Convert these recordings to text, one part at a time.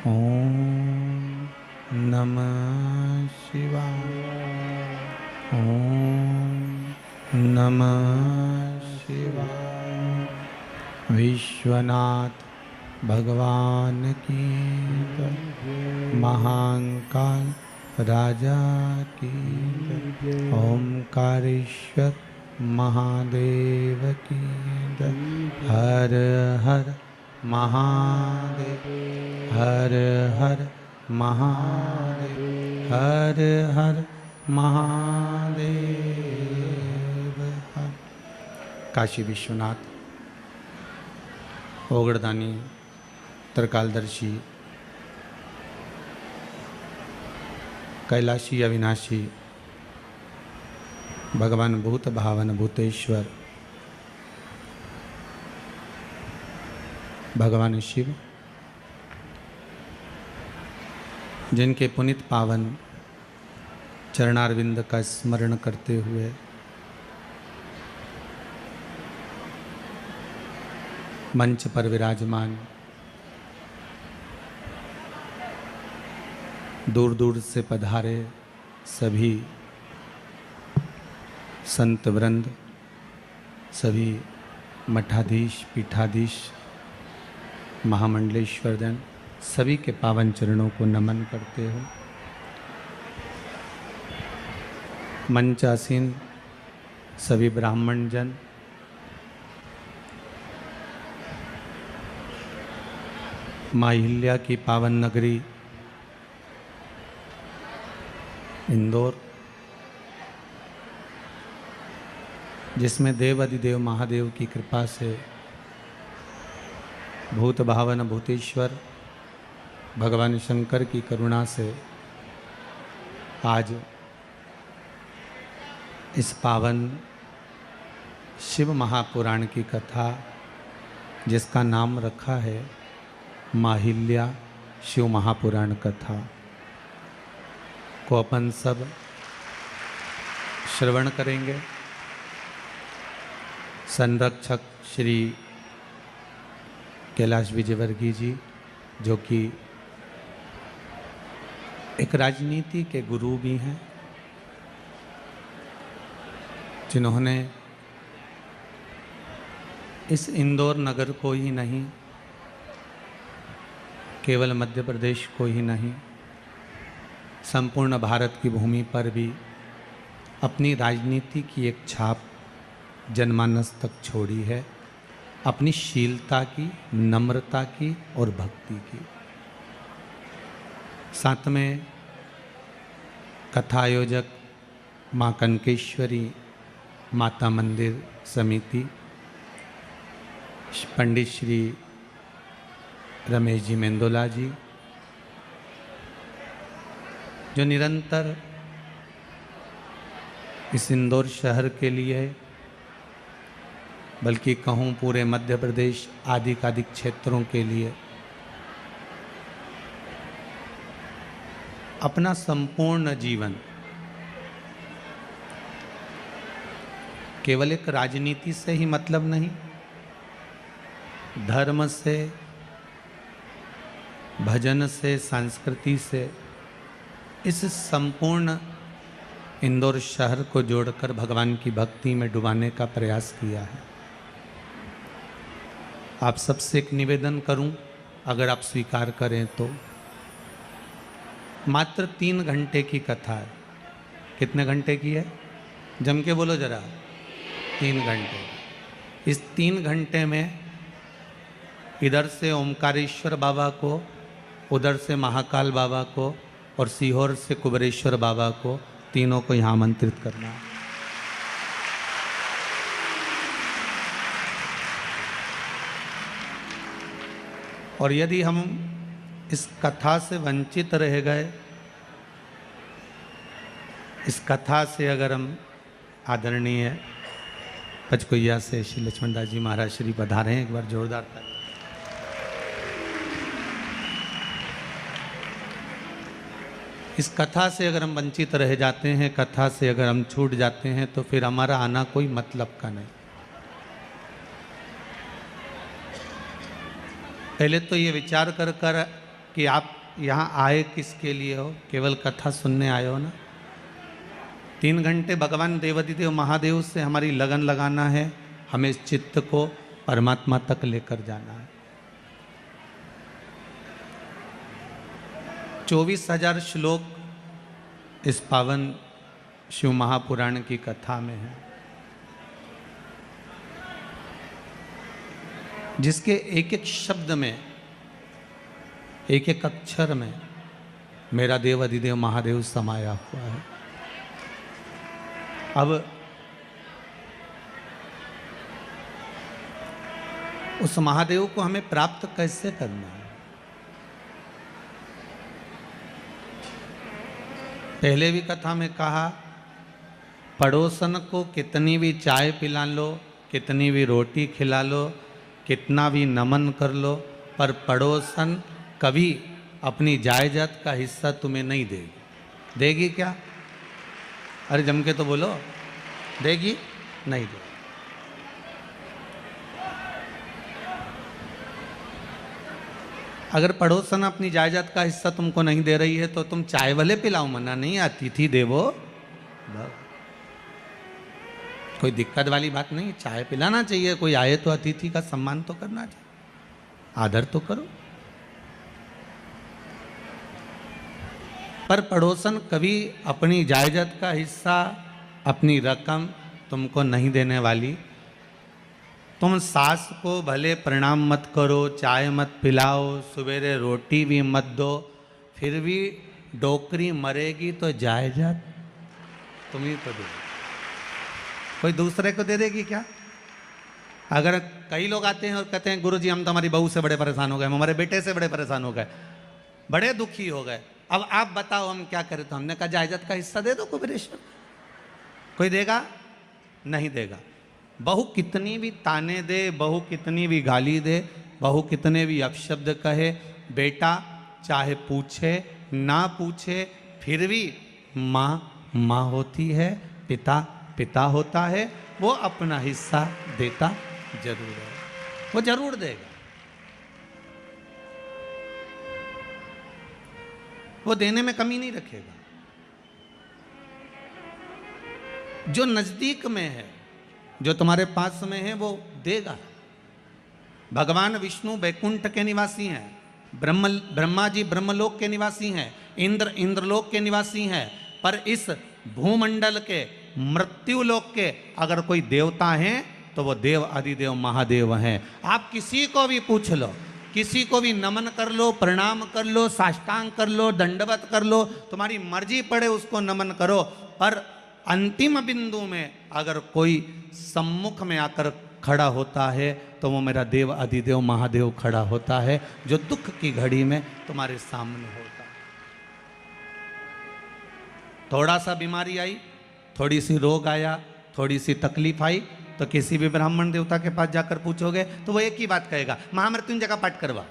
ओम नमः शिवाय। ओम नमः शिवाय। विश्वनाथ भगवान की जय। महाकाल राजा की जय। ओमकारेश्वर महादेव की जय। हर हर महादेव। हर हर महादेव। हर हर महादेव। काशी विश्वनाथ ओगड़दानी त्रिकालदर्शी कैलाशी अविनाशी भगवान भूत भावन भूतेश्वर भगवान शिव, जिनके पुनित पावन चरणारविंद का स्मरण करते हुए मंच पर विराजमान दूर दूर से पधारे सभी संत वृंद, सभी मठाधीश पीठाधीश महामंडलेश्वर जन, सभी के पावन चरणों को नमन करते हो। मंचासीन सभी ब्राह्मण जन, माँ अहिल्या की पावन नगरी इंदौर, जिसमें देव अधिदेव महादेव की कृपा से भूत भावन भूतेश्वर भगवान शंकर की करुणा से आज इस पावन शिव महापुराण की कथा, जिसका नाम रखा है माँ अहिल्या शिव महापुराण कथा, को अपन सब श्रवण करेंगे। संरक्षक श्री कैलाश विजयवर्गीय जी, जो कि एक राजनीति के गुरु भी हैं, जिन्होंने इस इंदौर नगर को ही नहीं, केवल मध्य प्रदेश को ही नहीं, संपूर्ण भारत की भूमि पर भी अपनी राजनीति की एक छाप जनमानस तक छोड़ी है, अपनी शीलता की, नम्रता की और भक्ति की। साथ में कथा आयोजक माँ कनकेश्वरी माता मंदिर समिति, पंडित श्री रमेश जी मेंदोला जी, जो निरंतर इस इंदौर शहर के लिए, बल्कि कहूँ पूरे मध्य प्रदेश आदि क्षेत्रों के लिए अपना संपूर्ण जीवन केवल एक राजनीति से ही मतलब नहीं, धर्म से, भजन से, संस्कृति से इस संपूर्ण इंदौर शहर को जोड़कर भगवान की भक्ति में डुबाने का प्रयास किया है। आप सबसे एक निवेदन करूं, अगर आप स्वीकार करें तो, मात्र 3 घंटे की कथा है। कितने घंटे की है? जम के बोलो जरा। 3 घंटे। इस 3 घंटे में इधर से ओमकारेश्वर बाबा को, उधर से महाकाल बाबा को और सीहोर से कुबेरेश्वर बाबा को, तीनों को यहाँ आमंत्रित करना है। और यदि हम इस कथा से वंचित रह गए, इस कथा से अगर हम आदरणीय पचकुइया से श्री लक्ष्मण दास जी महाराज श्री पधारे हैं, एक बार जोरदार ताली। इस कथा से अगर हम वंचित रह जाते हैं, कथा से अगर हम छूट जाते हैं, तो फिर हमारा आना कोई मतलब का नहीं। पहले तो ये विचार कर कि आप यहाँ आए किसके लिए हो? केवल कथा सुनने आए हो ना? 3 घंटे भगवान देवाधिदेव महादेव से हमारी लगन लगाना है, हमें इस चित्त को परमात्मा तक लेकर जाना है। 24,000 श्लोक इस पावन शिव महापुराण की कथा में है, जिसके एक एक शब्द में, एक एक अक्षर में मेरा देव अधिदेव महादेव समाया हुआ है। अब उस महादेव को हमें प्राप्त कैसे करना है? पहले भी कथा में कहा, पड़ोसन को कितनी भी चाय पिला लो, कितनी भी रोटी खिला लो, कितना भी नमन कर लो, पर पड़ोसन कभी अपनी जायदाद का हिस्सा तुम्हें नहीं देगी। देगी क्या? अरे जम के तो बोलो, देगी? नहीं देगी। अगर पड़ोसन अपनी जायदाद का हिस्सा तुमको नहीं दे रही है तो तुम चाय भले पिलाओ, मना नहीं, अतिथि देवो भव। कोई दिक्कत वाली बात नहीं, चाय पिलाना चाहिए। कोई आए तो अतिथि का सम्मान तो करना चाहिए, आदर तो करो। पर पड़ोसन कभी अपनी जायदाद का हिस्सा, अपनी रकम तुमको नहीं देने वाली। तुम सास को भले प्रणाम मत करो, चाय मत पिलाओ, सवेरे रोटी भी मत दो, फिर भी डोकरी मरेगी तो जायदाद तुम्ही को दो। कोई दूसरे को दे देगी क्या? अगर कई लोग आते हैं और कहते हैं गुरुजी हम तो हमारी बहू से बड़े परेशान हो गए, हम हमारे बेटे से बड़े परेशान हो गए, बड़े दुखी हो गए, अब आप बताओ हम क्या करें? तो हमने कहा जायदाद का हिस्सा दे दो कुबेरेश्वर। कोई देगा? नहीं देगा। बहू कितनी भी ताने दे, बहू कितनी भी गाली दे, बहू कितने भी अपशब्द कहे, बेटा चाहे पूछे ना पूछे, फिर भी माँ माँ होती है, पिता पिता होता है, वो अपना हिस्सा देता जरूर है, वो जरूर देगा। वो देने में कमी नहीं रखेगा। जो नजदीक में है, जो तुम्हारे पास में है, वो देगा। भगवान विष्णु वैकुंठ के निवासी हैं, ब्रह्मा जी ब्रह्मलोक के निवासी हैं, इंद्र इंद्रलोक के निवासी हैं, पर इस भूमंडल के मृत्युलोक के अगर कोई देवता हैं तो वो देव अधिदेव महादेव हैं। आप किसी को भी पूछ लो, किसी को भी नमन कर लो, प्रणाम कर लो, साष्टांग कर लो, दंडवत कर लो, तुम्हारी मर्जी पड़े उसको नमन करो, पर अंतिम बिंदु में अगर कोई सम्मुख में आकर खड़ा होता है तो वो मेरा देव अधिदेव महादेव खड़ा होता है, जो दुख की घड़ी में तुम्हारे सामने होता है। थोड़ा सा बीमारी आई, थोड़ी सी रोग आया, थोड़ी सी तकलीफ आई, तो किसी भी ब्राह्मण देवता के पास जाकर पूछोगे तो वो एक ही बात कहेगा, महामृत्युंजय का पाठ करवा।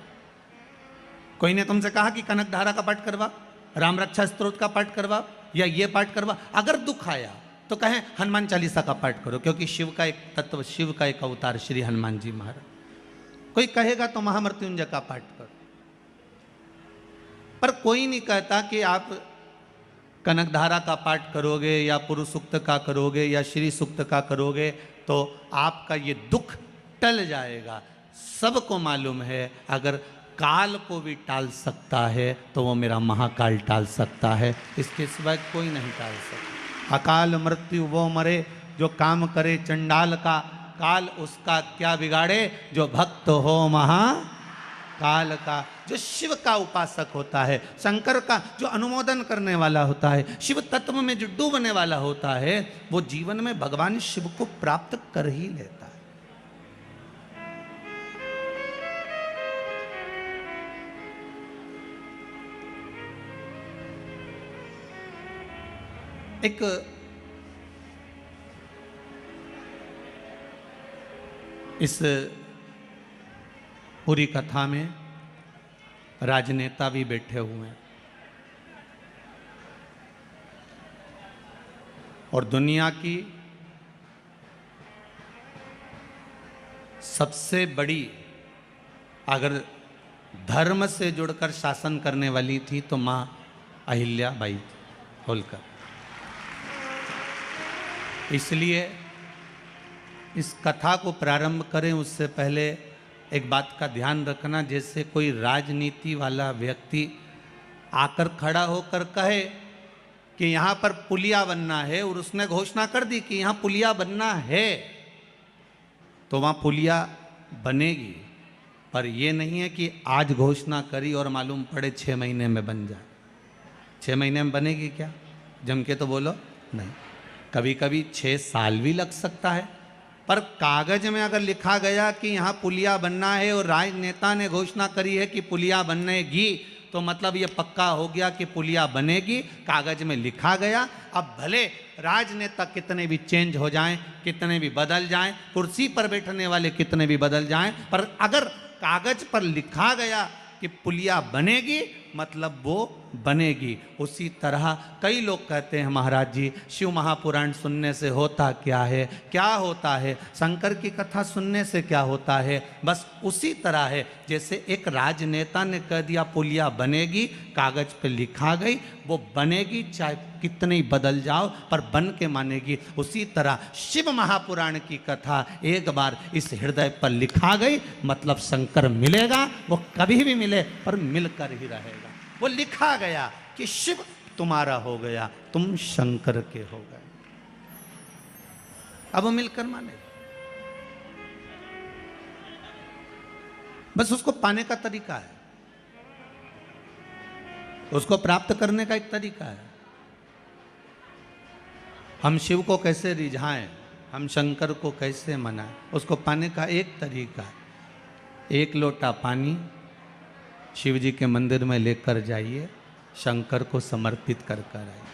कोई ने तुमसे कहा कि कनक धारा का पाठ करवा, राम रक्षा स्तोत्र का पाठ करवा, या ये पाठ करवा। अगर दुख आया तो कहें हनुमान चालीसा का पाठ करो, क्योंकि शिव का एक तत्व, शिव का एक अवतार श्री हनुमान जी महाराज। कोई कहेगा तो महामृत्युंजय का पाठ करो, पर कोई नहीं कहता कि आप कनक धारा का पाठ करोगे या पुरुष सूक्त का करोगे या श्री सूक्त का करोगे तो आपका ये दुख टल जाएगा। सबको मालूम है अगर काल को भी टाल सकता है तो वो मेरा महाकाल टाल सकता है, इसके सिवाय कोई नहीं टाल सकता। अकाल मृत्यु वो मरे जो काम करे चंडाल का, काल उसका क्या बिगाड़े जो भक्त हो महाकाल का। जो शिव का उपासक होता है, शंकर का जो अनुमोदन करने वाला होता है, शिव तत्व में जो डूबने वाला होता है, वो जीवन में भगवान शिव को प्राप्त कर ही लेता है। एक इस पूरी कथा में राजनेता भी बैठे हुए हैं और दुनिया की सबसे बड़ी अगर धर्म से जुड़कर शासन करने वाली थी तो माँ अहिल्याबाई होलकर। इसलिए इस कथा को प्रारंभ करें उससे पहले एक बात का ध्यान रखना, जैसे कोई राजनीति वाला व्यक्ति आकर खड़ा होकर कहे कि यहाँ पर पुलिया बनना है और उसने घोषणा कर दी कि यहाँ पुलिया बनना है, तो वहाँ पुलिया बनेगी। पर ये नहीं है कि आज घोषणा करी और मालूम पड़े 6 महीने में बन जाए। 6 महीने में बनेगी क्या? जम के तो बोलो नहीं। कभी कभी 6 साल भी लग सकता है, पर कागज में अगर लिखा गया कि यहाँ पुलिया बनना है और राजनेता ने घोषणा करी है कि पुलिया बनेगी, तो मतलब ये पक्का हो गया कि पुलिया बनेगी, कागज में लिखा गया। अब भले राजनेता कितने भी चेंज हो जाएं, कितने भी बदल जाएं, कुर्सी पर बैठने वाले कितने भी बदल जाएं, पर अगर कागज पर लिखा गया कि पुलिया बनेगी, मतलब वो बनेगी। उसी तरह कई लोग कहते हैं महाराज जी शिव महापुराण सुनने से होता क्या है, क्या होता है, शंकर की कथा सुनने से क्या होता है। बस उसी तरह है, जैसे एक राजनेता ने कह दिया पुलिया बनेगी, कागज पे लिखा गई, वो बनेगी, चाहे कितने ही बदल जाओ पर बन के मानेगी। उसी तरह शिव महापुराण की कथा एक बार इस हृदय पर लिखा गई, मतलब शंकर मिलेगा, वो कभी भी मिले पर मिलकर ही रहेगा। वो लिखा गया कि शिव तुम्हारा हो गया, तुम शंकर के हो गए, अब वो मिलकर मानेगा। बस उसको पाने का तरीका है, उसको प्राप्त करने का एक तरीका है। हम शिव को कैसे रिझाएं, हम शंकर को कैसे मनाएं, उसको पाने का एक तरीका है। 1 लोटा पानी शिव जी के मंदिर में लेकर जाइए, शंकर को समर्पित कर कर आइए।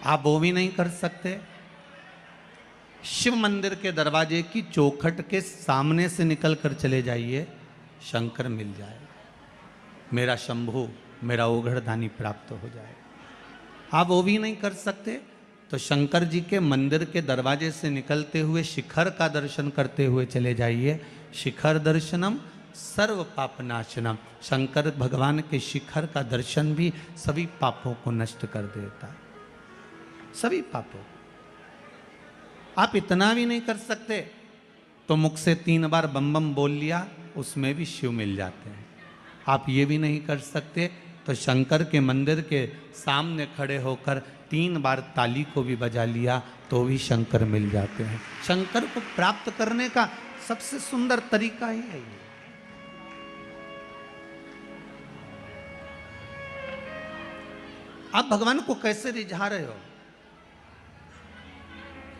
आप वो भी नहीं कर सकते, शिव मंदिर के दरवाजे की चौखट के सामने से निकल कर चले जाइए, शंकर मिल जाएगा, मेरा शंभु, मेरा ओघड़दानी प्राप्त हो जाएगा। आप वो भी नहीं कर सकते तो शंकर जी के मंदिर के दरवाजे से निकलते हुए शिखर का दर्शन करते हुए चले जाइए, शिखर दर्शनम सर्व पाप नाशनम। शंकर भगवान के शिखर का दर्शन भी सभी पापों को नष्ट कर देता है, सभी पापों। आप इतना भी नहीं कर सकते तो मुख से 3 बार बम बम बोल लिया, उसमें भी शिव मिल जाते हैं। आप ये भी नहीं कर सकते तो शंकर के मंदिर के सामने खड़े होकर 3 बार ताली को भी बजा लिया तो भी शंकर मिल जाते हैं। शंकर को प्राप्त करने का सबसे सुंदर तरीका ही है ये। आप भगवान को कैसे रिझा रहे हो?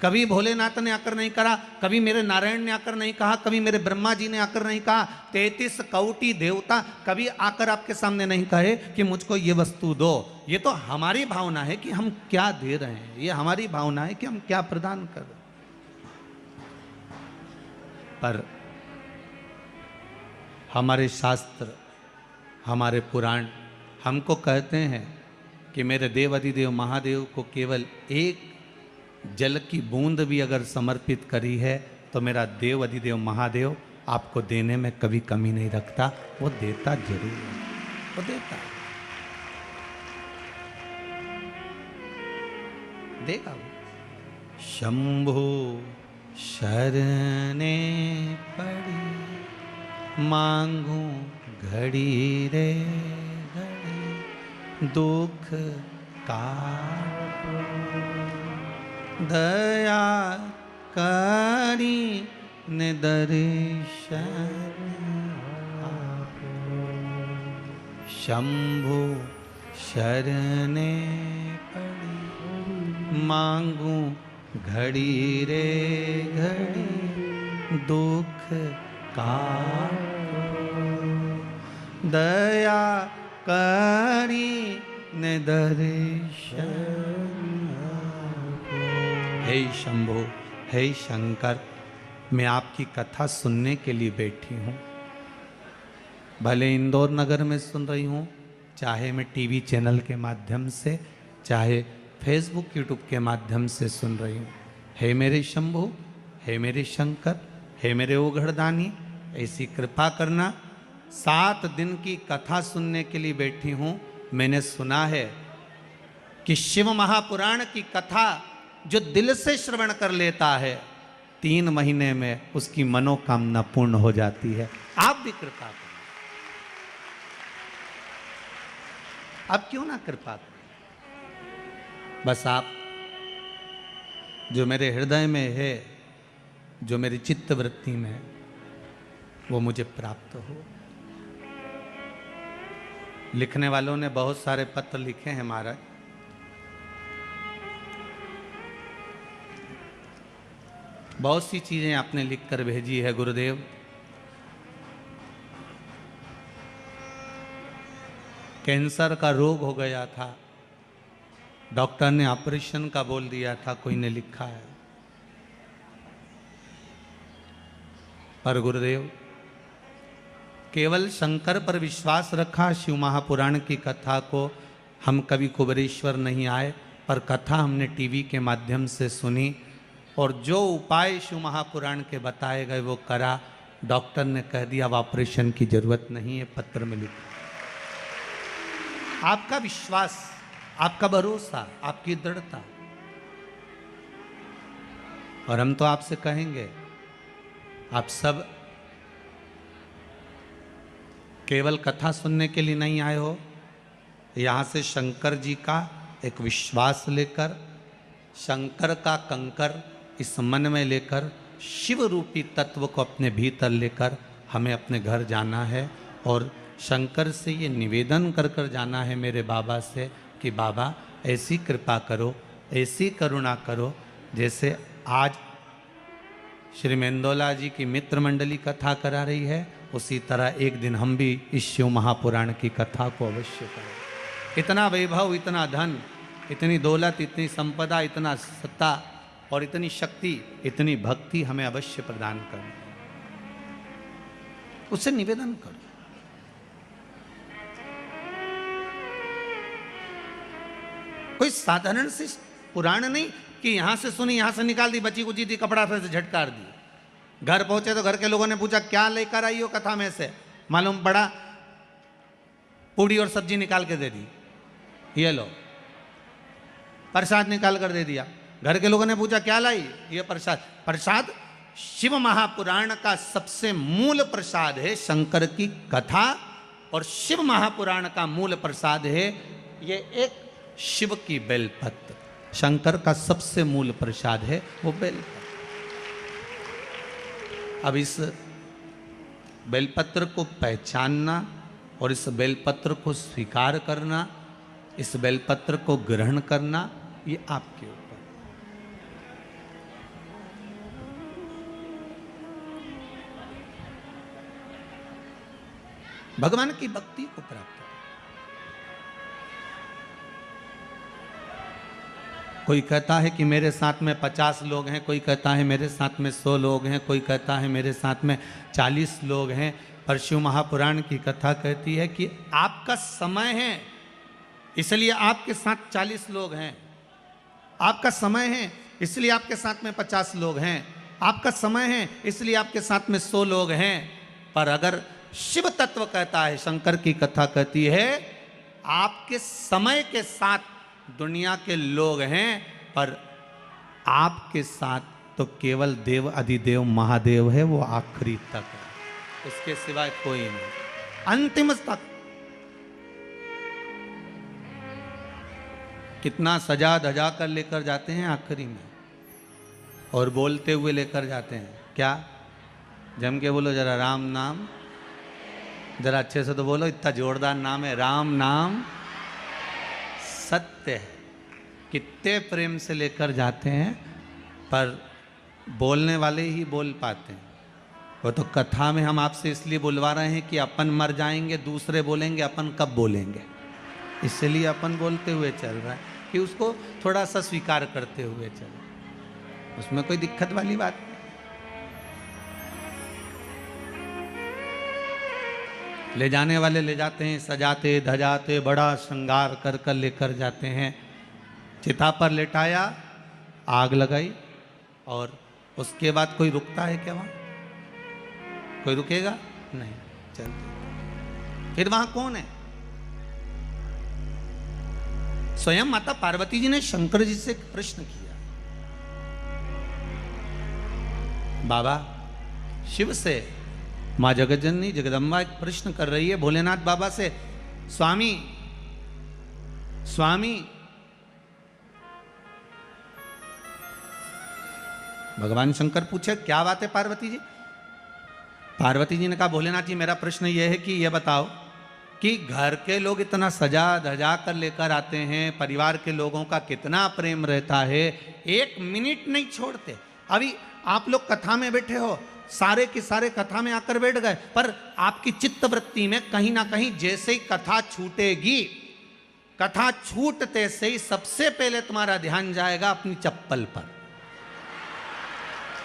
कभी भोलेनाथ ने आकर नहीं करा, कभी मेरे नारायण ने आकर नहीं कहा, कभी मेरे ब्रह्मा जी ने आकर नहीं कहा, 33 कौटी देवता कभी आकर आपके सामने नहीं कहे कि मुझको ये वस्तु दो। ये तो हमारी भावना है कि हम क्या दे रहे हैं, ये हमारी भावना है कि हम क्या प्रदान कर रहे हैं। पर हमारे शास्त्र, हमारे पुराण हमको कहते हैं कि मेरे देव अधिदेव महादेव को केवल एक जल की बूंद भी अगर समर्पित करी है तो मेरा देव अधिदेव महादेव आपको देने में कभी कमी नहीं रखता, वो देता जरूर है, वो देता है, देगा वो। शंभो शरणे पड़ी मांगू घड़ी रे घड़ी, दुख काटो दया करी ने दर्शन आपो। शंभु शरणे पड़ी मांगू घड़ी रे घड़ी, दुख काटो दया करी ने दर्शन। हे शंभो, हे शंकर, मैं आपकी कथा सुनने के लिए बैठी हूँ। भले इंदौर नगर में सुन रही हूँ, चाहे मैं टीवी चैनल के माध्यम से, चाहे फेसबुक यूट्यूब के माध्यम से सुन रही हूँ। हे मेरे शंभो, हे मेरे शंकर, हे मेरे ओघड़दानी ऐसी कृपा करना। 7 दिन की कथा सुनने के लिए बैठी हूं। मैंने सुना है कि शिव महापुराण की कथा जो दिल से श्रवण कर लेता है 3 महीने में उसकी मनोकामना पूर्ण हो जाती है। आप भी कृपा करें। आप क्यों ना कृपा करें? बस आप जो मेरे हृदय में है, जो मेरी चित्त वृत्ति में है, वो मुझे प्राप्त हो। लिखने वालों ने बहुत सारे पत्र लिखे हैं महाराज। बहुत सी चीजें आपने लिखकर भेजी है गुरुदेव। कैंसर का रोग हो गया था, डॉक्टर ने ऑपरेशन का बोल दिया था, कोई ने लिखा है। पर गुरुदेव केवल शंकर पर विश्वास रखा। शिव महापुराण की कथा को हम कभी कुबेरेश्वर नहीं आए, पर कथा हमने टीवी के माध्यम से सुनी और जो उपाय शिव महापुराण के बताए गए वो करा। डॉक्टर ने कह दिया अब ऑपरेशन की जरूरत नहीं है, पत्र में लिखा। आपका विश्वास, आपका भरोसा, आपकी दृढ़ता। और हम तो आपसे कहेंगे आप सब केवल कथा सुनने के लिए नहीं आए हो, यहां से शंकर जी का एक विश्वास लेकर, शंकर का कंकर इस मन में लेकर, शिव रूपी तत्व को अपने भीतर लेकर हमें अपने घर जाना है और शंकर से ये निवेदन कर कर जाना है मेरे बाबा से कि बाबा ऐसी कृपा करो, ऐसी करुणा करो, जैसे आज श्री मेंदोला जी की मित्र मंडली कथा करा रही है, उसी तरह एक दिन हम भी इस शिव महापुराण की कथा को अवश्य करें। इतना वैभव, इतना धन, इतनी दौलत, इतनी संपदा, इतना सत्ता और इतनी शक्ति, इतनी भक्ति हमें अवश्य प्रदान करें। उससे निवेदन करो। कोई साधारण सी पुराण नहीं कि यहां से सुनी, यहां से निकाल दी, बची कुची दी, कपड़ा से झटकार दी। घर पहुंचे तो घर के लोगों ने पूछा क्या लेकर आई हो कथा में से? मालूम पड़ा पूड़ी और सब्जी निकाल के दे दी, ये लो। प्रसाद निकाल कर दे दिया। घर के लोगों ने पूछा क्या लाई? ये प्रसाद। प्रसाद शिव महापुराण का सबसे मूल प्रसाद है शंकर की कथा, और शिव महापुराण का मूल प्रसाद है ये एक शिव की बेलपत्र। शंकर का सबसे मूल प्रसाद है वो बेलपत्र। अब इस बेलपत्र को पहचानना और इस बेलपत्र को स्वीकार करना, इस बेलपत्र को ग्रहण करना, ये आपके ऊपर। भगवान की भक्ति को प्राप्त करें। कोई कहता है कि मेरे साथ में 50 लोग हैं, कोई कहता है मेरे साथ में 100 लोग हैं, कोई कहता है मेरे साथ में 40 लोग हैं। पर शिव महापुराण की कथा कहती है कि आपका समय है इसलिए आपके साथ 40 लोग हैं, आपका समय है इसलिए आपके साथ में 50 लोग हैं, आपका समय है इसलिए आपके साथ में 100 लोग हैं। पर अगर शिव तत्व कहता है, शंकर की कथा कहती है आपके समय के साथ दुनिया के लोग हैं, पर आपके साथ तो केवल देव अधिदेव महादेव है, वो आखिरी तक है, उसके सिवाय कोई नहीं, अंतिम तक। कितना सजा धजा कर लेकर जाते हैं आखिरी में, और बोलते हुए लेकर जाते हैं क्या? जम के बोलो जरा राम नाम, जरा अच्छे से तो बोलो, इतना जोरदार नाम है राम नाम सत्य है। कितने प्रेम से लेकर जाते हैं, पर बोलने वाले ही बोल पाते हैं। वो तो कथा में हम आपसे इसलिए बुलवा रहे हैं कि अपन मर जाएंगे, दूसरे बोलेंगे, अपन कब बोलेंगे, इसलिए अपन बोलते हुए चल रहा है कि उसको थोड़ा सा स्वीकार करते हुए चले, उसमें कोई दिक्कत वाली बात नहीं। ले जाने वाले ले जाते हैं, सजाते धजाते बड़ा श्रृंगार कर कर लेकर जाते हैं। चिता पर लेटाया, आग लगाई, और उसके बाद कोई रुकता है क्या वहाँ? कोई रुकेगा नहीं, चलते। फिर वहां कौन है? स्वयं माता पार्वती जी ने शंकर जी से प्रश्न किया, बाबा शिव से मां जगज्जननी जगदम्बा एक प्रश्न कर रही है भोलेनाथ बाबा से, स्वामी स्वामी। भगवान शंकर पूछे क्या बात है पार्वती जी? पार्वती जी ने कहा भोलेनाथ जी मेरा प्रश्न यह है कि यह बताओ कि घर के लोग इतना सजा धजा कर लेकर आते हैं, परिवार के लोगों का कितना प्रेम रहता है, एक मिनट नहीं छोड़ते। अभी आप लोग कथा में बैठे हो, सारे के सारे कथा में आकर बैठ गए, पर आपकी चित्तवृत्ति में कहीं ना कहीं जैसे ही कथा छूटेगी, कथा छूटते से ही सबसे पहले तुम्हारा ध्यान जाएगा अपनी चप्पल पर,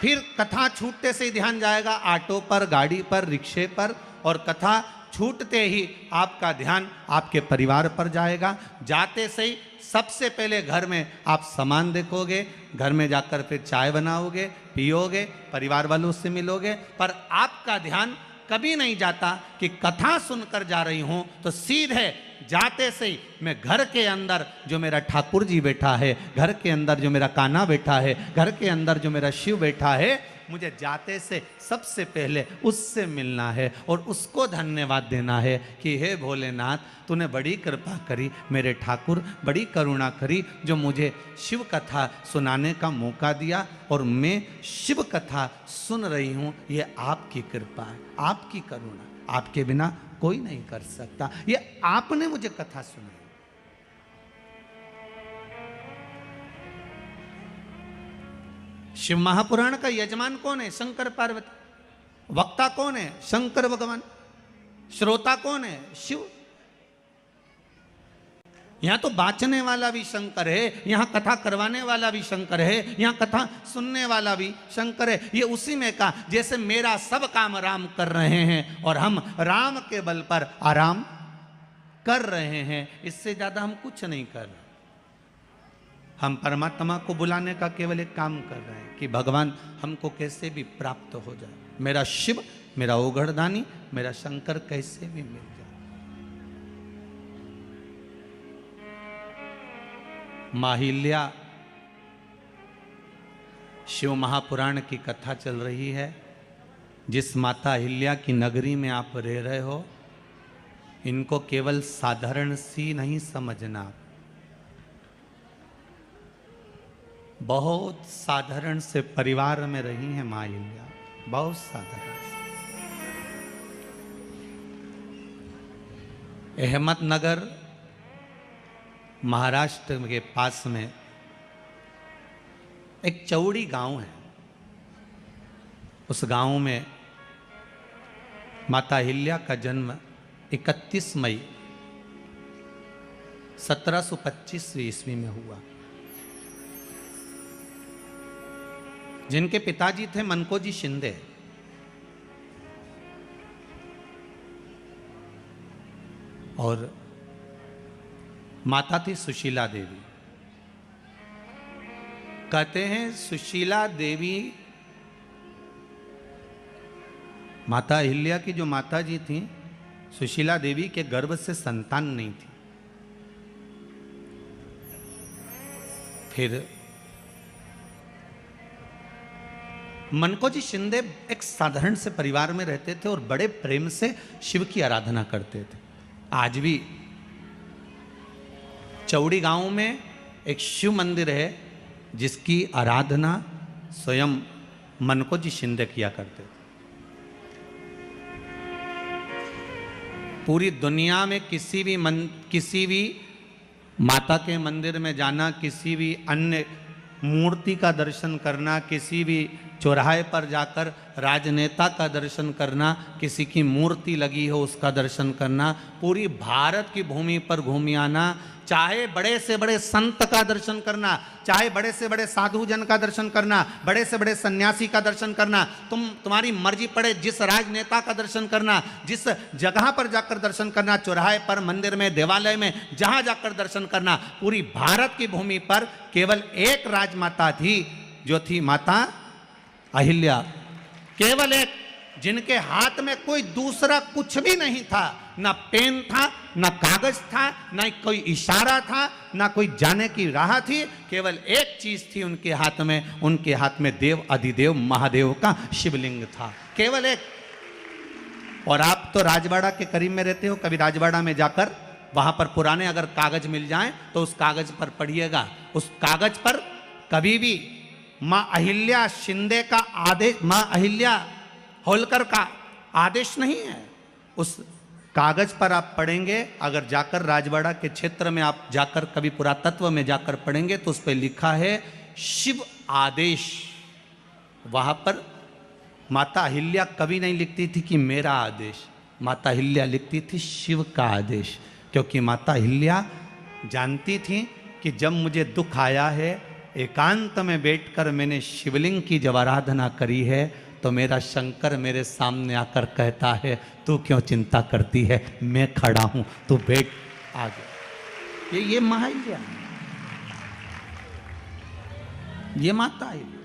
फिर कथा छूटते से ही ध्यान जाएगा ऑटो पर, गाड़ी पर, रिक्शे पर, और कथा छूटते ही आपका ध्यान आपके परिवार पर जाएगा। जाते से ही सबसे पहले घर में आप सामान देखोगे, घर में जाकर फिर चाय बनाओगे, पियोगे, परिवार वालों से मिलोगे, पर आपका ध्यान कभी नहीं जाता कि कथा सुनकर जा रही हूं तो सीधे जाते से ही मैं घर के अंदर जो मेरा ठाकुर जी बैठा है, घर के अंदर जो मेरा कान्हा बैठा है, घर के अंदर जो मेरा शिव बैठा है, मुझे जाते से सबसे पहले उससे मिलना है और उसको धन्यवाद देना है कि हे भोलेनाथ तूने बड़ी कृपा करी, मेरे ठाकुर बड़ी करुणा करी जो मुझे शिव कथा सुनाने का मौका दिया और मैं शिव कथा सुन रही हूँ। ये आपकी कृपा है, आपकी करुणा, आपके बिना कोई नहीं कर सकता। ये आपने मुझे कथा सुनाई। शिव महापुराण का यजमान कौन है? शंकर पार्वती। वक्ता कौन है? शंकर भगवान। श्रोता कौन है? शिव। यहां तो बाचने वाला भी शंकर है, यहां कथा करवाने वाला भी शंकर है, यहां कथा सुनने वाला भी शंकर है। ये उसी में का जैसे मेरा सब काम राम कर रहे हैं और हम राम के बल पर आराम कर रहे हैं, इससे ज्यादा हम कुछ नहीं कर रहे। हम परमात्मा को बुलाने का केवल एक काम कर रहे हैं कि भगवान हमको कैसे भी प्राप्त हो जाए, मेरा शिव, मेरा ओघड़दानी, मेरा शंकर कैसे भी मिल जाए। माहिल्या शिव महापुराण की कथा चल रही है। जिस माता अहिल्या की नगरी में आप रह रहे हो, इनको केवल साधारण सी नहीं समझना, बहुत साधारण से परिवार में रही है मां अहिल्या, बहुत साधारण से। अहमदनगर महाराष्ट्र के पास में एक चौड़ी गांव है। उस गांव में माता अहिल्या का जन्म 31 मई 1725 ईस्वी में हुआ। जिनके पिताजी थे मनकोजी शिंदे, और माता थी सुशीला देवी। कहते हैं सुशीला देवी, माता अहिल्या की जो माता जी थी, सुशीला देवी के गर्भ से संतान नहीं थी। फिर मनकोजी शिंदे एक साधारण से परिवार में रहते थे और बड़े प्रेम से शिव की आराधना करते थे। आज भी चौड़ी गांव में एक शिव मंदिर है जिसकी आराधना स्वयं मनकोजी शिंदे किया करते थे। पूरी दुनिया में किसी भी माता के मंदिर में जाना, किसी भी अन्य मूर्ति का दर्शन करना, किसी भी चौराहे पर जाकर राजनेता का दर्शन करना, किसी की मूर्ति लगी हो उसका दर्शन करना, पूरी भारत की भूमि पर घूम आना, चाहे बड़े से बड़े संत का दर्शन करना, चाहे बड़े से बड़े साधु जन का दर्शन करना, बड़े से बड़े सन्यासी का दर्शन करना, तुम्हारी मर्जी पड़े जिस राजनेता का दर्शन करना, जिस जगह पर जाकर दर्शन करना, चौराहे पर, मंदिर में, देवालय में, जहां जाकर दर्शन करना। पूरी भारत की भूमि पर केवल एक राजमाता थी जो थी माता अहिल्या। केवल एक जिनके हाथ में कोई दूसरा कुछ भी नहीं था, ना पेन था, ना कागज था, ना कोई इशारा था, ना कोई जाने की राह थी, केवल एक चीज थी उनके हाथ में देव अधिदेव महादेव का शिवलिंग था, केवल एक। और आप तो राजवाड़ा के करीब में रहते हो, कभी राजवाड़ा में जाकर वहां पर पुराने अगर कागज मिल जाएं तो उस कागज पर पढ़िएगा, उस कागज पर कभी भी मां अहिल्या शिंदे का आदेश, मां अहिल्या होलकर का आदेश नहीं है। उस कागज पर आप पढ़ेंगे, अगर जाकर राजवाड़ा के क्षेत्र में आप जाकर कभी पुरातत्व में जाकर पढ़ेंगे तो उस पर लिखा है शिव आदेश। वहां पर माता अहिल्या कभी नहीं लिखती थी कि मेरा आदेश, माता अहिल्या लिखती थी शिव का आदेश, क्योंकि माता अहिल्या जानती थी कि जब मुझे दुख आया है, एकांत में बैठकर मैंने शिवलिंग की जब आराधना करी है, तो मेरा शंकर मेरे सामने आकर कहता है तू क्यों चिंता करती है, मैं खड़ा हूं, तू बैठ आगे। ये महाअहिल्या, ये माता अहिल्या।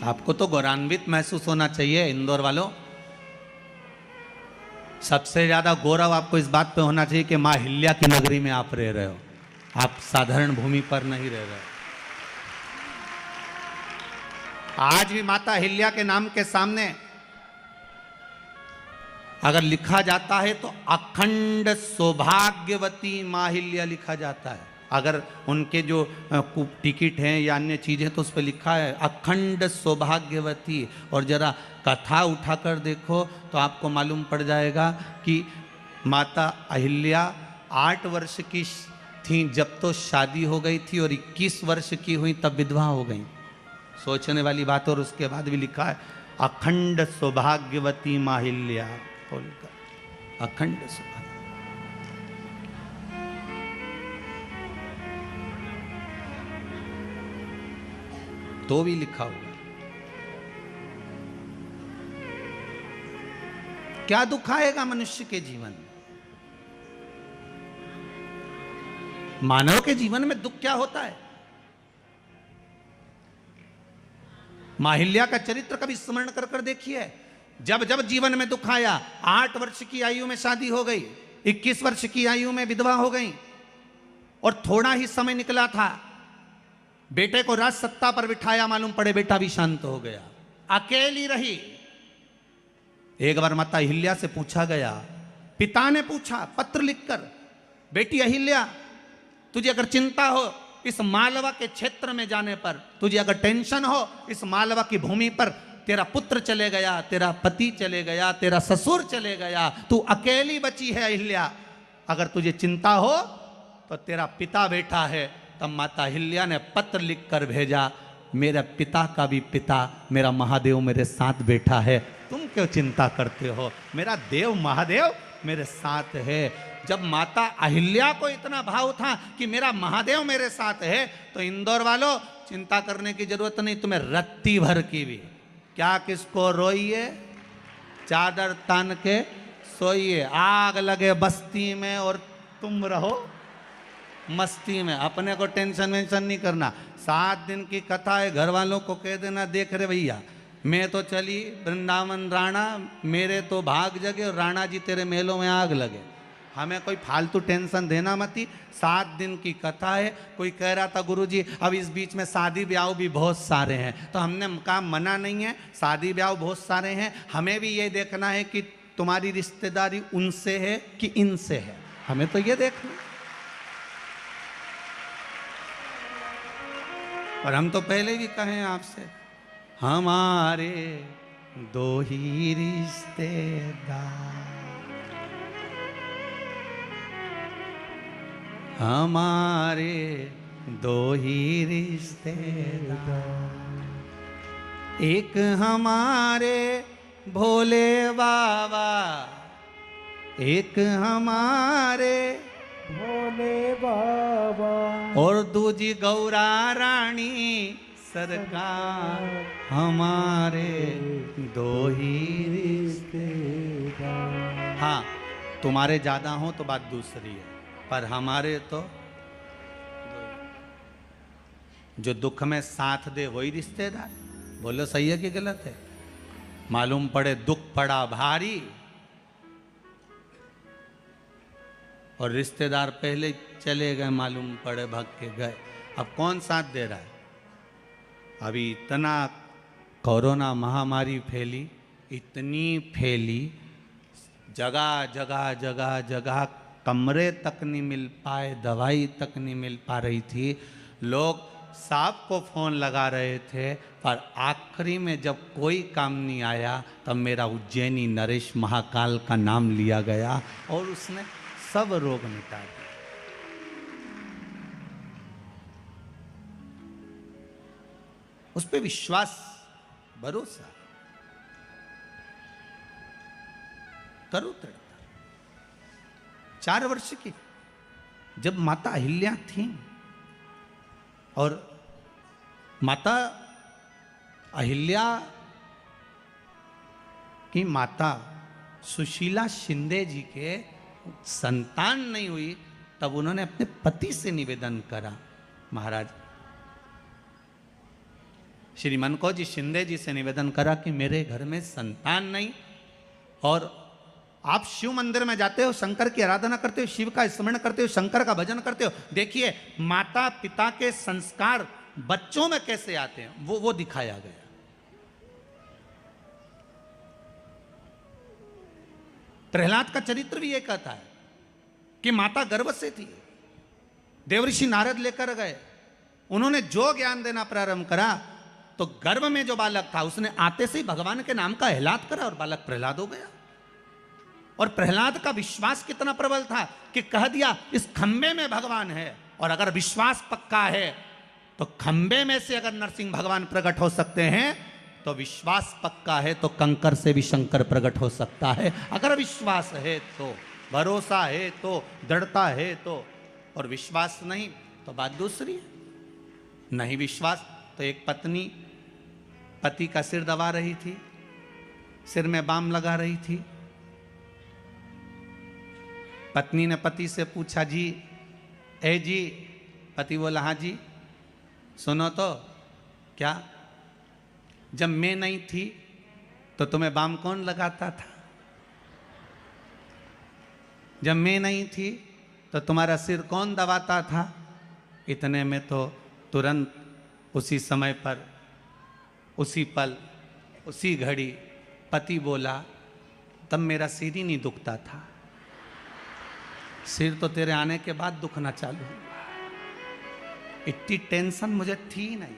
आपको तो गौरवान्वित महसूस होना चाहिए इंदौर वालों। सबसे ज्यादा गौरव आपको इस बात पे होना चाहिए कि मां अहिल्या की नगरी में आप रह रहे हो, आप साधारण भूमि पर नहीं रह रहे। आज भी माता अहिल्या के नाम के सामने अगर लिखा जाता है तो अखंड सौभाग्यवती मां अहिल्या लिखा जाता है। अगर उनके जो टिकट हैं या अन्य चीजें तो उस पर लिखा है अखंड सौभाग्यवती। और जरा कथा उठाकर देखो तो आपको मालूम पड़ जाएगा कि माता अहिल्या 8 वर्ष की थी जब तो शादी हो गई थी, और 21 वर्ष की हुई तब विधवा हो गई। सोचने वाली बात। और उसके बाद भी लिखा है अखंड सौभाग्यवती मां अहिल्या, अखंड सौभाग्य। तो भी लिखा हुआ। क्या दुख आएगा मनुष्य के जीवन में? मानव के जीवन में दुख क्या होता है? मां अहिल्या का चरित्र कभी स्मरण कर कर देखिए। जब जब जीवन में दुख आया, 8 वर्ष की आयु में शादी हो गई, 21 वर्ष की आयु में विधवा हो गई, और थोड़ा ही समय निकला था, बेटे को राज सत्ता पर बिठाया, मालूम पड़े बेटा भी शांत हो गया, अकेली रही। एक बार माता अहिल्या से पूछा गया, पिता ने पूछा पत्र लिखकर, बेटी अहिल्या तुझे अगर चिंता हो इस मालवा के क्षेत्र में जाने पर, तुझे अगर टेंशन हो इस मालवा की भूमि पर, तेरा पुत्र चले गया, तेरा पति चले गया, तेरा ससुर चले गया, तू अकेली बची है अहिल्या, अगर तुझे चिंता हो तो तेरा पिता बैठा है। तब माता अहिल्या ने पत्र लिखकर भेजा, मेरे पिता का भी पिता मेरा महादेव मेरे साथ बैठा है, तुम क्यों चिंता करते हो, मेरा देव महादेव मेरे साथ है। जब माता अहिल्या को इतना भाव था कि मेरा महादेव मेरे साथ है, तो इंदौर वालों चिंता करने की जरूरत नहीं, तुम्हें रत्ती भर की भी। क्या किसको रोइए, चादर तान के सोइए, आग लगे बस्ती में और तुम रहो मस्ती में, अपने को टेंशन वेंशन नहीं करना। 7 दिन की कथा है, घर वालों को कह देना, देख रहे भैया मैं तो चली वृंदावन राणा, मेरे तो भाग जगे और राणा जी तेरे महलों में आग लगे, हमें कोई फालतू टेंशन देना मत ही। 7 दिन की कथा है। कोई कह रहा था गुरुजी अब इस बीच में शादी ब्याह भी बहुत सारे हैं, तो हमने कहा मना नहीं है, शादी ब्याह बहुत सारे हैं, हमें भी ये देखना है कि तुम्हारी रिश्तेदारी उनसे है कि इनसे है, हमें तो ये देखना। और हम तो पहले भी कहे आपसे, हमारे 2 ही रिश्तेदार, हमारे 2 ही रिश्तेदार, एक हमारे भोले बाबा, एक हमारे भोले बाबा, और दूजी गौरा रानी सरकार, हमारे 2 ही रिश्तेदार। हाँ तुम्हारे ज्यादा हो तो बात दूसरी है, पर हमारे तो जो दुख में साथ दे वही रिश्तेदार। बोलो सही है कि गलत है? मालूम पड़े दुख पड़ा भारी और रिश्तेदार पहले चले गए, मालूम पड़े भाग के गए, अब कौन साथ दे रहा है? अभी इतना कोरोना महामारी फैली, इतनी फैली, जगह जगह जगह जगह कमरे तक नहीं मिल पाए, दवाई तक नहीं मिल पा रही थी। लोग साहब को फोन लगा रहे थे, पर आखिरी में जब कोई काम नहीं आया तब मेरा उज्जैनी नरेश महाकाल का नाम लिया गया और उसने सब रोग मिटा दिया। उस पर विश्वास, भरोसा करो। तड़का 4 वर्ष की जब माता अहिल्या थी और माता अहिल्या की माता सुशीला शिंदे जी के संतान नहीं हुई, तब उन्होंने अपने पति से निवेदन करा, महाराज श्री मनकोजी शिंदे जी से निवेदन करा कि मेरे घर में संतान नहीं, और आप शिव मंदिर में जाते हो, शंकर की आराधना करते हो, शिव का स्मरण करते हो, शंकर का भजन करते हो, देखिए माता पिता के संस्कार बच्चों में कैसे आते हैं, वो दिखाया गया। प्रहलाद का चरित्र भी ये कहता है कि माता गर्भ से थी, देवऋषि नारद लेकर गए, उन्होंने जो ज्ञान देना प्रारंभ करा तो गर्भ में जो बालक था उसने आते से ही भगवान के नाम का एलाद करा और बालक प्रहलाद हो गया। और प्रहलाद का विश्वास कितना प्रबल था कि कह दिया इस खंबे में भगवान है, और अगर विश्वास पक्का है तो खंबे में से अगर नरसिंह भगवान प्रकट हो सकते हैं तो विश्वास पक्का है तो कंकर से भी शंकर प्रकट हो सकता है। अगर विश्वास है तो, भरोसा है तो, दृढ़ता है तो, और विश्वास नहीं तो बात दूसरी है। नहीं विश्वास तो एक पत्नी पति का सिर दबा रही थी, सिर में बाम लगा रही थी। पत्नी ने पति से पूछा, जी ए जी, पति बोला हाँ जी। सुनो तो, क्या जब मैं नहीं थी तो तुम्हें बाम कौन लगाता था? जब मैं नहीं थी तो तुम्हारा सिर कौन दबाता था? इतने में तो तुरंत उसी समय पर, उसी पल, उसी घड़ी पति बोला, तब मेरा सिर ही नहीं दुखता था, सिर तो तेरे आने के बाद दुखना चालू हुआ। इतनी टेंशन मुझे थी नहीं।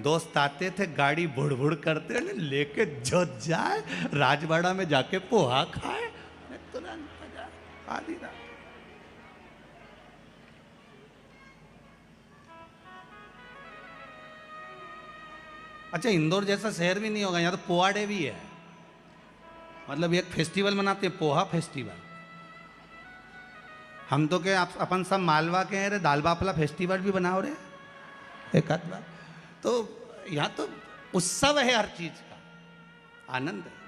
दोस्त आते थे, गाड़ी बुड़ बुड़ करते लेके जो जाए, राजवाड़ा में जाके पोहा खाए, तुरंत आधी रात। अच्छा, इंदौर जैसा शहर भी नहीं होगा, यहाँ तो पोहा डे भी है, मतलब एक फेस्टिवल मनाते हैं, पोहा फेस्टिवल। हम तो क्या अपन सब मालवा के हैं, दाल बाफला फेस्टिवल भी बनाओ रे एक आध बार। तो यहाँ तो उत्सव है, हर चीज का आनंद है।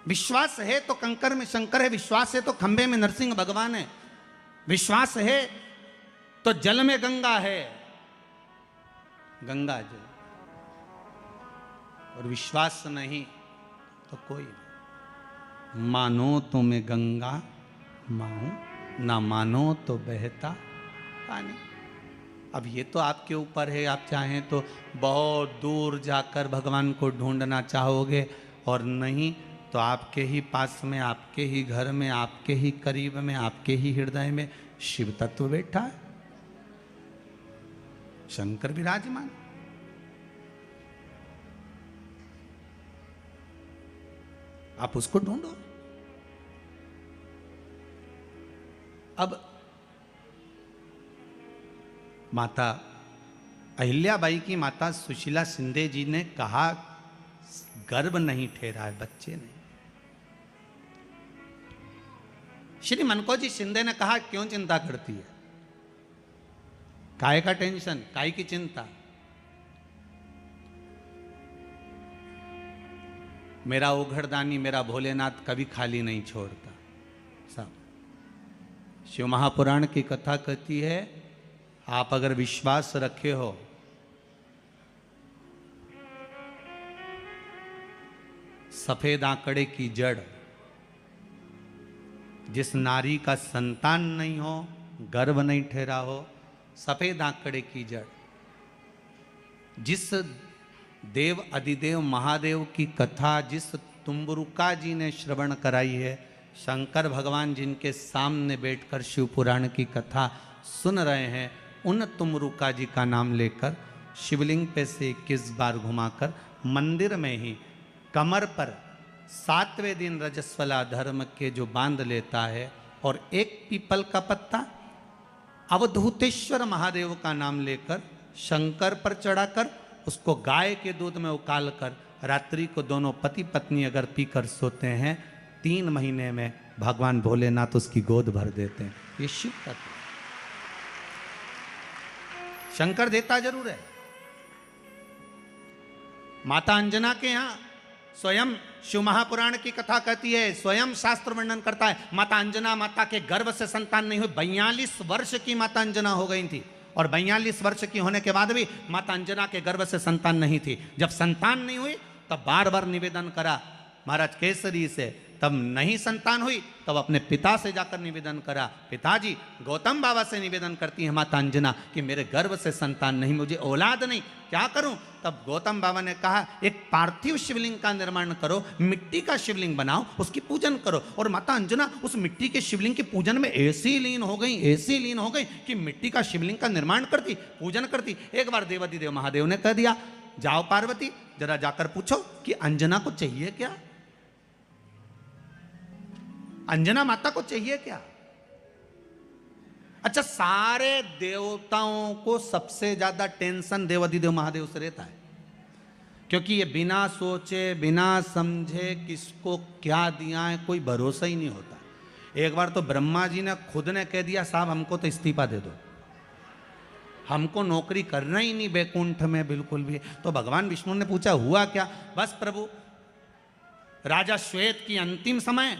विश्वास है तो कंकर में शंकर है, विश्वास है तो खंबे में नरसिंह भगवान है, विश्वास है तो जल में गंगा है, गंगा जल, और विश्वास नहीं तो कोई नहीं। मानो तो मैं गंगा माऊं, ना मानो तो बहता पानी। अब ये तो आपके ऊपर है, आप चाहें तो बहुत दूर जाकर भगवान को ढूंढना चाहोगे, और नहीं तो आपके ही पास में, आपके ही घर में, आपके ही करीब में, आपके ही हृदय में शिव तत्व बैठा है, शंकर विराजमान। आप उसको ढूंढो। अब माता अहिल्याबाई की माता सुशीला शिंदे जी ने कहा, गर्भ नहीं ठहरा है, बच्चे नहीं। श्री मनकोजी शिंदे ने कहा, क्यों चिंता करती है, काय का टेंशन, काय की चिंता, मेरा उघड़दानी, मेरा भोलेनाथ कभी खाली नहीं छोड़ता। सब शिव महापुराण की कथा कहती है, आप अगर विश्वास रखे हो सफेद आंकड़े की जड़, जिस नारी का संतान नहीं हो, गर्भ नहीं ठहरा हो, सफेद आंकड़े की जड़, जिस देव अधिदेव महादेव की कथा जिस तुम्बरुका जी ने श्रवण कराई है, शंकर भगवान जिनके सामने बैठकर शिव पुराण की कथा सुन रहे हैं, उन तुमरुका जी का नाम लेकर शिवलिंग पे से 21 बार घुमाकर मंदिर में ही कमर पर 7वें दिन रजस्वला धर्म के जो बांध लेता है और एक पीपल का पत्ता अवधूतेश्वर महादेव का नाम लेकर शंकर पर चढ़ाकर उसको गाय के दूध में उकाल कर रात्रि को दोनों पति पत्नी अगर पीकर सोते हैं, 3 महीने में भगवान भोलेनाथ उसकी गोद भर देते हैं। ये शिव कथा। शंकर देता जरूर है। माता अंजना के यहां स्वयं शिव महापुराण की कथा कहती है, स्वयं शास्त्र वर्णन करता है, माता अंजना माता के गर्भ से संतान नहीं हुई। 42 वर्ष की माता अंजना हो गई थी और 42 वर्ष की होने के बाद भी माता अंजना के गर्भ से संतान नहीं थी। जब संतान नहीं हुई तब बार बार निवेदन करा महाराज केसरी से, तब नहीं संतान हुई तब अपने पिता से जाकर निवेदन करा, पिताजी गौतम बाबा से निवेदन करती है माता अंजना कि मेरे गर्भ से संतान नहीं, मुझे औलाद नहीं, क्या करूं? तब गौतम बाबा ने कहा एक पार्थिव शिवलिंग का निर्माण करो, मिट्टी का शिवलिंग बनाओ, उसकी पूजन करो। और माता अंजना उस मिट्टी के शिवलिंग के पूजन में ऐसी लीन हो गई कि मिट्टी का शिवलिंग का निर्माण करती, पूजन करती। एक बार देवाधिदेव महादेव ने कह दिया, जाओ पार्वती जरा जाकर पूछो कि अंजना को चाहिए क्या, अंजना माता को चाहिए क्या। अच्छा, सारे देवताओं को सबसे ज्यादा टेंशन देवाधिदेव महादेव से रहता है, क्योंकि ये बिना सोचे बिना समझे किसको क्या दिया है कोई भरोसा ही नहीं होता। एक बार तो ब्रह्मा जी ने खुद ने कह दिया, साहब हमको तो इस्तीफा दे दो, हमको नौकरी करना ही नहीं बैकुंठ में बिल्कुल भी। तो भगवान विष्णु ने पूछा हुआ क्या? बस प्रभु, राजा श्वेत की अंतिम समय,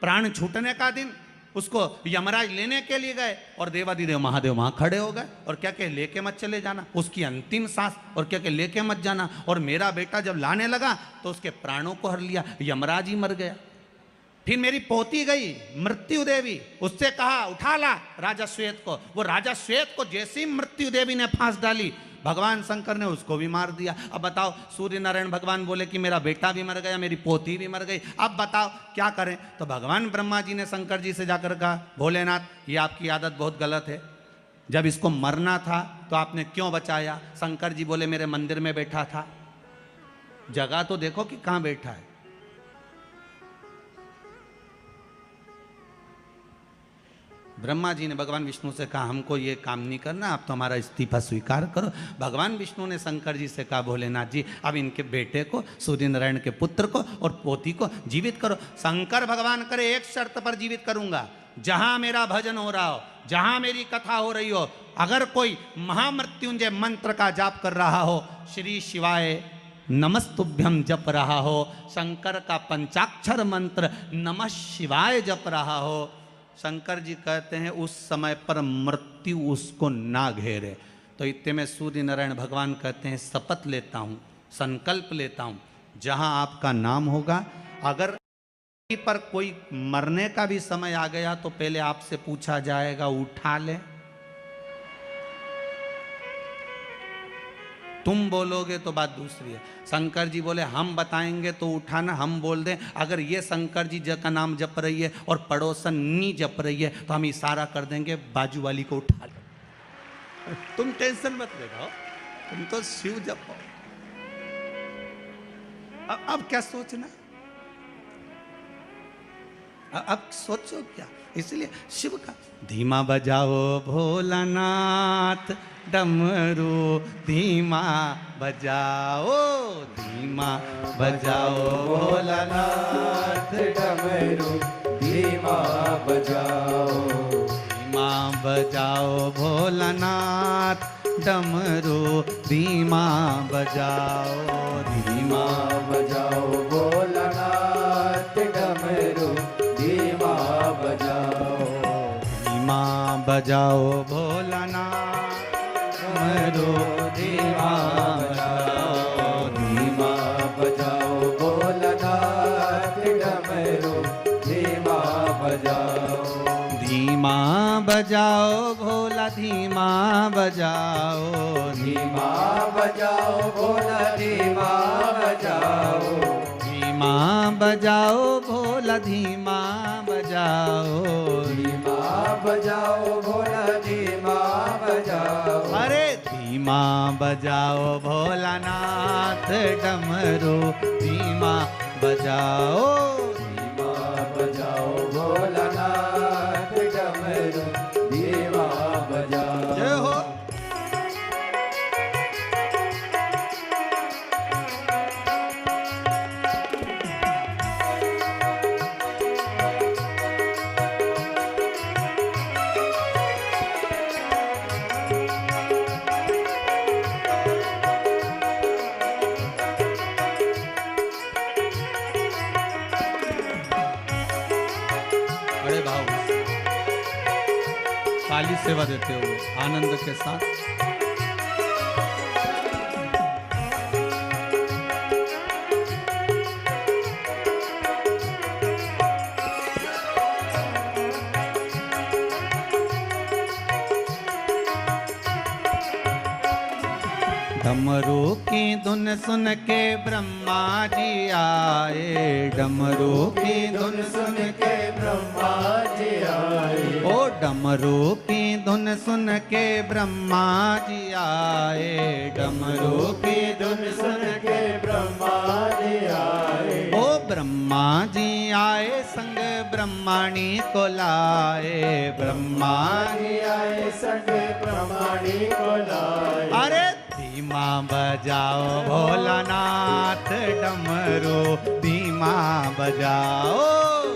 प्राण छूटने का दिन, उसको यमराज लेने के लिए गए और देवाधिदेव महादेव वहां खड़े हो गए और क्या के लेके मत चले जाना, उसकी अंतिम सांस, और क्या के लेके मत जाना। और मेरा बेटा जब लाने लगा तो उसके प्राणों को हर लिया, यमराज ही मर गया। फिर मेरी पोती गई मृत्यु देवी, उससे कहा उठा ला राजा श्वेत को, वो राजा श्वेत को जैसी मृत्यु देवी ने फांस डाली, भगवान शंकर ने उसको भी मार दिया। अब बताओ, सूर्य नारायण भगवान बोले कि मेरा बेटा भी मर गया, मेरी पोती भी मर गई, अब बताओ क्या करें। तो भगवान ब्रह्मा जी ने शंकर जी से जाकर कहा, भोलेनाथ ये आपकी आदत बहुत गलत है, जब इसको मरना था तो आपने क्यों बचाया? शंकर जी बोले मेरे मंदिर में बैठा था, जगह तो देखो कि कहां बैठा है। ब्रह्मा जी ने भगवान विष्णु से कहा हमको ये काम नहीं करना, आप तो हमारा इस्तीफा स्वीकार करो। भगवान विष्णु ने शंकर जी से कहा भोलेनाथ जी अब इनके बेटे को, सूर्य नारायण के पुत्र को और पोती को जीवित करो। शंकर भगवान करे एक शर्त पर जीवित करूंगा, जहां मेरा भजन हो रहा हो, जहां मेरी कथा हो रही हो, अगर कोई महामृत्युंजय मंत्र का जाप कर रहा हो, श्री शिवाय नमस्तुभ्यम जप रहा हो, शंकर का पंचाक्षर मंत्र नमः शिवाय जप रहा हो, शंकर जी कहते हैं उस समय पर मृत्यु उसको ना घेरे। तो इतने में सूर्य नारायण भगवान कहते हैं शपथ लेता हूँ, संकल्प लेता हूँ, जहाँ आपका नाम होगा, अगर पर कोई मरने का भी समय आ गया तो पहले आपसे पूछा जाएगा उठा ले, तुम बोलोगे तो बात दूसरी है। शंकर जी बोले हम बताएंगे तो उठाना, हम बोल दें अगर ये शंकर जी का नाम जप रही है और पड़ोसन नहीं जप रही है तो हम इशारा कर देंगे बाजू वाली को उठा लो। तुम टेंशन मत लेना, तुम तो शिव जपो। अब क्या सोचना, अब सोचो क्या, इसलिए शिव का धीमा बजाओ भोलानाथ डमरू धीमा बजाओ, धीमा बजाओ भोलानाथ डमरू धीमा बजाओ, धीमा बजाओ भोलानाथ डमरू धीमा बजाओ, धीमा बजाओ भोलानाथ डमरू धीमा बजाओ, धीमा बजाओ भोलानाथ, डमरू धीमा बजाओ, धीमा बजाओ भोलानाथ, डमरू धीमा बजाओ। धीमा बजाओ भोला, धीमा बजाओ, धीमा बजाओ भोला, धीमा बजाओ। धीमा बजाओ भोला, धीमा बजाओ, धीमा बजाओ भोला, धीमा बजाओ। अरे धीमा बजाओ भोलानाथ, डमरू धीमा बजाओ, धीमा बजाओ भोलानाथ, डमरू धीमा बजाओ। जय हो। बड़े भाव काली सेवा देते हुए आनंद के साथ डमरू की धुन सुन के ब्रह्मा जी आए, डमरू की धुन सुन के ब्रह्मा जी आए। ओ डमरू की धुन सुन के ब्रह्मा जी आए, डमरू की धुन सुन के ब्रह्मा जी आए। ओ ब्रह्मा जी आए संग ब्रह्माणी को लाए, ब्रह्मा जी आए संग ब्रह्माणी को लाए। अरे धीमा बजाओ भोलानाथ, डमरू धीमा बजाओ,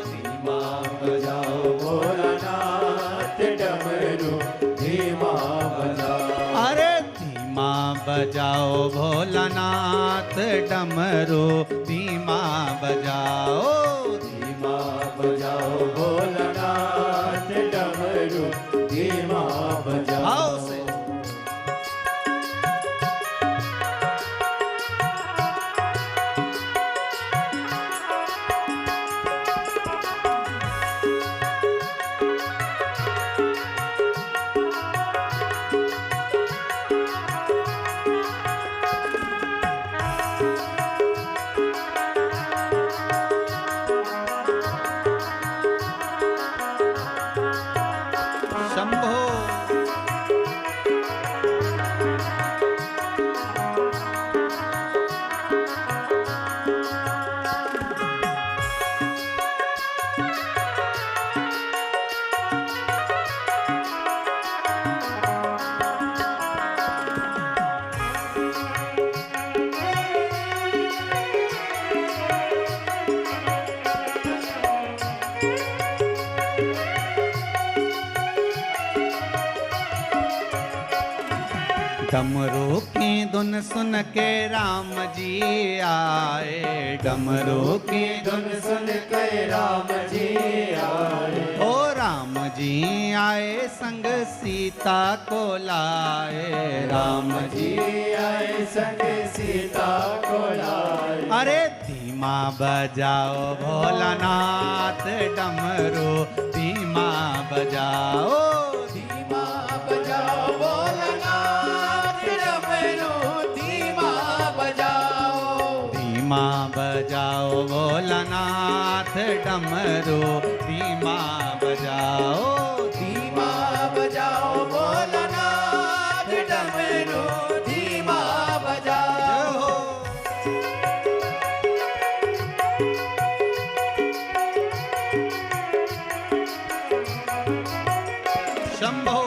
धीमा बजाओ भोलानाथ, डमरू धीमा बजाओ। अरे धीमा बजाओ भोलानाथ, डमरू धीमा बजाओ, धीमा बजाओ भोलानाथ, डमरू धीमा बजाओ। आओ से शंभो। डमरू की धुन सुन के राम जी आए, डमरू की धुन सुन के राम जी आए। ओ राम जी आए संग सीता को लाए, राम जी आए संग सीता को लाए। अरे धीमा बजाओ भोलानाथ, डमरू धीमा बजाओ, धीमा बजाओ भोलानाथ, डमरू धीमा बजाओ। धीमा बजाओ भोलानाथ, डमरू धीमा बजाओ, धीमा बजाओ भोलानाथ, डमरू धीमा बजाओ। शंभो।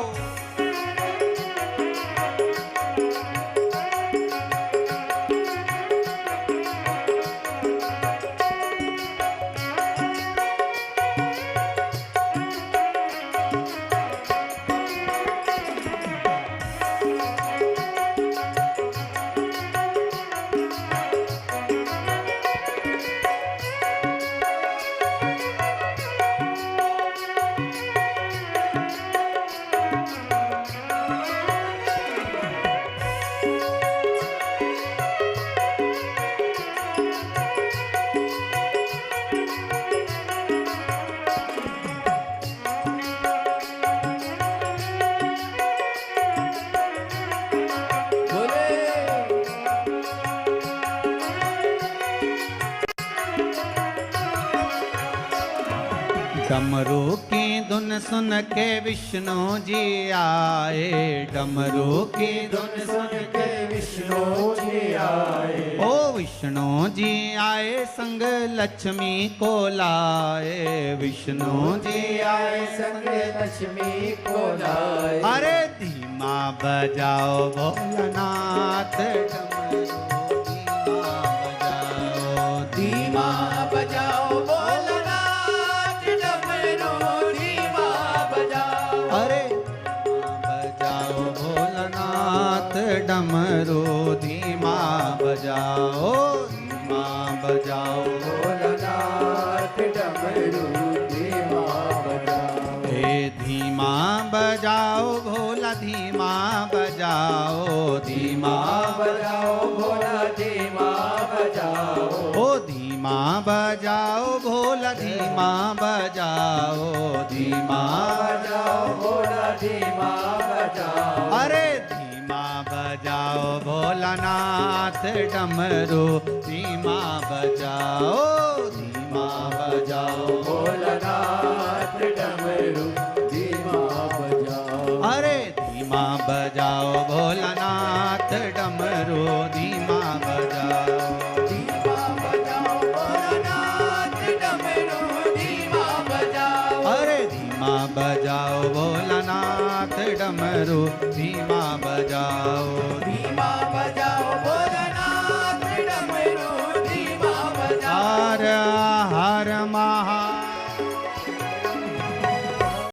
डमरू की धुन सुन के विष्णु जी आए, डमरू की धुन सुन के विष्णु जी आए। ओ विष्णु जी आए संग लक्ष्मी को लाए, विष्णु जी आए संग लक्ष्मी को लाए। अरे धीमा बजाओ भोलानाथ धीमा बजाओ भोलानाथ डमरू धीमा बजाओ। अरे बजाओ भोलानाथ डमरू धीमा बजाओ, धीमा बजाओ भोलानाथ डमरू धीमा बजाओ। हे धीमा बजाओ भोला धीमा बजाओ, धीमा बजाओ भोला धीमा बजाओ। ओ धीमा बजाओ भोला धीमा बजाओ, धीमा बजाओ भोला धीमा बजाओ। अरे धीमा बजाओ भोलानाथ डमरू धीमा बजाओ, धीमा बजाओ भोलानाथ डमरू धीमा बजाओ। अरे धीमा बजाओ भोलानाथ डमरू धीमा बजाओ, धीमा बजाओ भोलानाथ डमरू धीमा बजाओ। अरे धीमा बजाओ भोलानाथ डमरू धीमा बजाओ, धीमा बजाओ भोलानाथ डमरू धीमा बजाओ। हर हर महा